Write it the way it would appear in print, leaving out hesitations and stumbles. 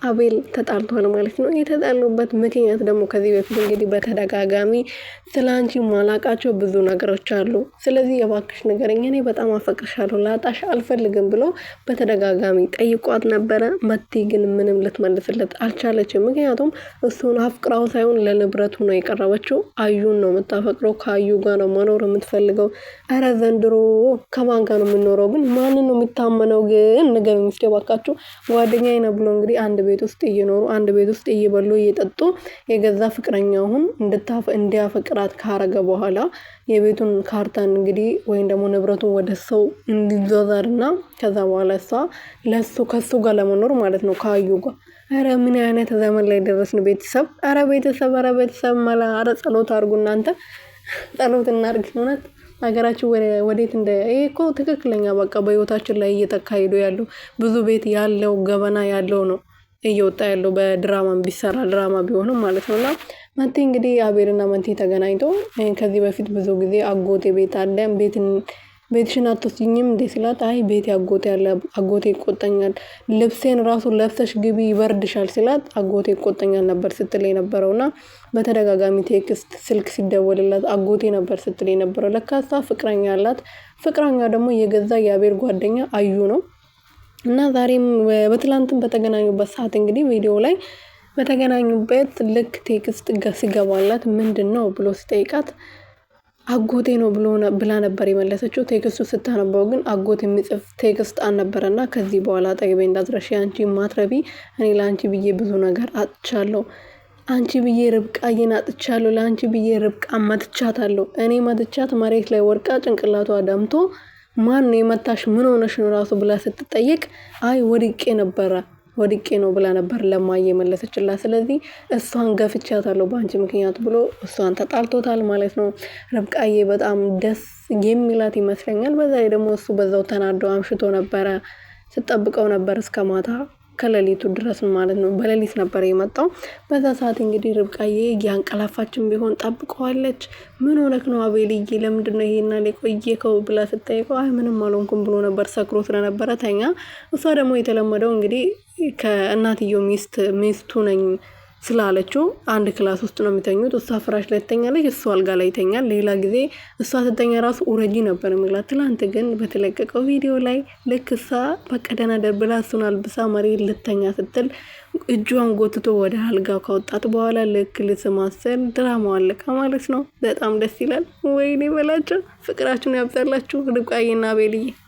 አቤል ተጣልቷል ማለት ነው። የተጣሉበት ምክንያት ደግሞ ከዚህ በፊት እንግዲህ በተደጋጋሚ ስላንቺ ማላቃቸው ብዙ ነገሮች አሉ። ስለዚህ የባክሽ ንገረኝ፣ እኔ በጣም አፈቅርሻለሁ፣ ላጣሽ አልፈልግም ብሎ በተደጋጋሚ ጠይቋት ነበረ። መቲ ግን ምንም ልትመልስለት አልቻለችም። ምክንያቱም እሱን አፍቅራው ሳይሆን ለንብረቱ ነው የቀረበችው። አዩን ነው የምታፈቅረው፣ ከአዩ ጋር ነው መኖር የምትፈልገው። እረ ዘንድሮ ከማን ጋር ነው የምኖረው? ግን ማንን ነው የሚታመነው? ግን ንገሩኝ እስኪ ባካችሁ። ጓደኛዬ ነው ብሎ እንግዲህ አንድ ቤት ውስጥ እየኖሩ አንድ ቤት ውስጥ እየበሉ እየጠጡ የገዛ ፍቅረኛውን እንዲያፈቅራት ካረገ በኋላ የቤቱን ካርታን እንግዲህ ወይም ደግሞ ንብረቱን ወደ ሰው እንዲዞዘርና ከዛ በኋላ እሷ ከሱ ጋር ለመኖር ማለት ነው ከአዩ ጋር። ኧረ ምን አይነት ዘመን ላይ ደረስን ቤተሰብ! ኧረ ቤተሰብ መላ! ኧረ ጸሎት አድርጉ እናንተ፣ ጸሎት እናድርግ እውነት ሀገራችን ወዴት ይሄ እኮ ትክክለኛ በቃ በህይወታችን ላይ እየተካሄዱ ያሉ ብዙ ቤት ያለው ገበና ያለው ነው እየወጣ ያለው በድራማም ቢሰራ ድራማ ቢሆንም ማለት ነው። እና መቲ እንግዲህ አቤልና መቲ ተገናኝቶ ከዚህ በፊት ብዙ ጊዜ አጎቴ ቤት አለ ቤትሽን አትወስጂኝም እንዴ ሲላት፣ አይ ቤት አጎቴ አለ አጎቴ ይቆጠኛል፣ ልብሴን ራሱ ለብሰሽ ግቢ ይበርድሻል ሲላት አጎቴ ይቆጠኛል ነበር ስትል የነበረውና በተደጋጋሚ ቴክስት ስልክ ሲደወልላት አጎቴ ነበር ስትል የነበረው። ለካሳ ፍቅረኛ አላት። ፍቅረኛ ደግሞ የገዛ የአቤል ጓደኛ አዩ ነው። እና ዛሬም በትላንትም በተገናኙበት ሰዓት እንግዲህ ቪዲዮ ላይ በተገናኙበት ልክ ቴክስት ሲገባላት ምንድነው ብሎ ሲጠይቃት አጎቴ ነው ብላ ነበር የመለሰችው። ቴክስቱ ስታነበው ግን አጎት የሚጽፍ ቴክስት አልነበረና ከዚህ በኋላ አጠገቤ እንዳትደርሺ፣ አንቺ ማትረቢ፣ እኔ ለአንቺ ብዬ ብዙ ነገር አጥቻለሁ፣ አንቺ ብዬ ርብቃዬን አጥቻለሁ፣ ለአንቺ ብዬ ርብቃ መትቻታለሁ፣ እኔ መትቻት መሬት ላይ ወድቃ ጭንቅላቷ ደምቶ ማን ነው የመታሽ? ምን ሆነሽ ነው ራሱ ብላ ስትጠይቅ አይ ወድቄ ነው ብላ ነበር ለማየ መለሰችላት። ስለዚህ እሷን ገፍቻታለሁ በአንቺ ምክንያት ብሎ እሷን ተጣልቶታል ማለት ነው። ርብቃዬ በጣም ደስ የሚላት ይመስለኛል። በዛ ላይ ደግሞ እሱ በዛው ተናዶ አምሽቶ ነበረ ስጠብቀው ነበር እስከ ማታ ከሌሊቱ ድረስ ማለት ነው። በሌሊት ነበር የመጣው። በዛ ሰዓት እንግዲህ ርብቃዬ ያንቀላፋችን ቢሆን ጠብቀዋለች። ምን ሆነክ ነው አቤልዬ? ለምንድነው ይሄና ለቆየከው ብላ ስትጠይቀው አይ ምንም አልሆንኩም ብሎ ነበር፣ ሰክሮ ስለነበረ ተኛ። እሷ ደግሞ የተለመደው እንግዲህ ከእናትየው ሚስቱ ነኝ ስላለችው አንድ ክላስ ውስጥ ነው የሚተኙት። እሷ ፍራሽ ላይ ትተኛለች፣ እሱ አልጋ ላይ ይተኛል። ሌላ ጊዜ እሷ ስትተኛ ራሱ ኡረጂ ነበር የሚላት። ትላንት ግን በተለቀቀው ቪዲዮ ላይ ልክ እሷ በቀደና ደርብላ እሱን አልብሳ መሬት ልተኛ ስትል እጇን ጎትቶ ወደ አልጋው ካወጣት በኋላ ልክ ልስማሰል ድራማው አለቀ ማለት ነው። በጣም ደስ ይላል። ወይኔ በላቸው፣ ፍቅራችሁን ያብዛላችሁ ርብቃዬና አቤልዬ።